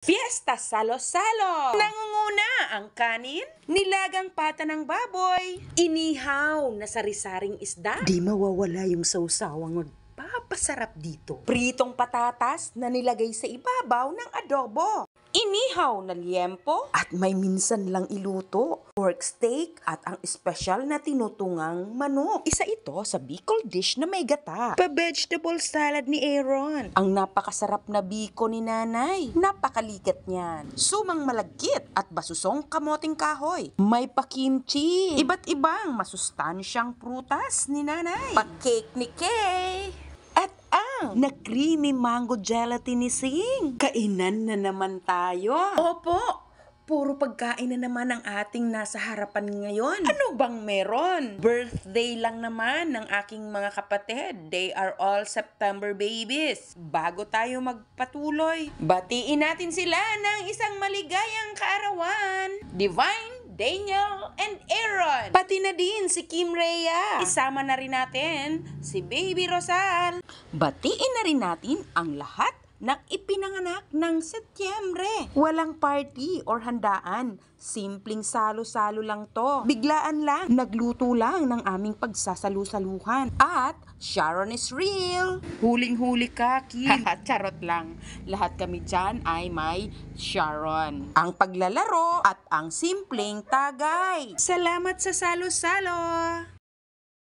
Fiesta Salo-Salo! Nangunguna ang kanin, nilagang pata ng baboy, inihaw na sari-saring isda. Di mawawala yung sausawang magpapasarap dito. Pritong patatas na nilagay sa ibabaw ng adobo. Inihaw na liempo. At may minsan lang iluto, pork steak at ang espesyal na tinutungang manok. Isa ito sa Bicol dish na may gata. Pa-vegetable salad ni Aaron. Ang napakasarap na biko ni nanay. Napakalikat niyan. Sumang malagkit at basusong kamoting kahoy. May pa-kimchi. Iba't ibang masustansyang prutas ni nanay. Pa-cake ni Kay. At ang na creamy mango gelatin ni Sing. Kainan na naman tayo. Opo. Puro pagkain na naman ang ating nasa harapan ngayon. Ano bang meron? Birthday lang naman ng aking mga kapatid. They are all September babies. Bago tayo magpatuloy, batiin natin sila ng isang maligayang kaarawan. Divine, Daniel, and Aaron. Pati na din si Kim Rhea. Isama na rin natin si Baby Rosal. Batiin na rin natin ang lahat ng ipinanganak ng Setyembre. Walang party or handaan. Simpleng salo-salo lang to. Biglaan lang. Nagluto lang ng aming pagsasalu-saluhan. At Sharon is real. Huling-huli ka, Kim. Charot lang. Lahat kami dyan ay may Sharon. Ang paglalaro at ang simpleng tagay. Salamat sa salo-salo.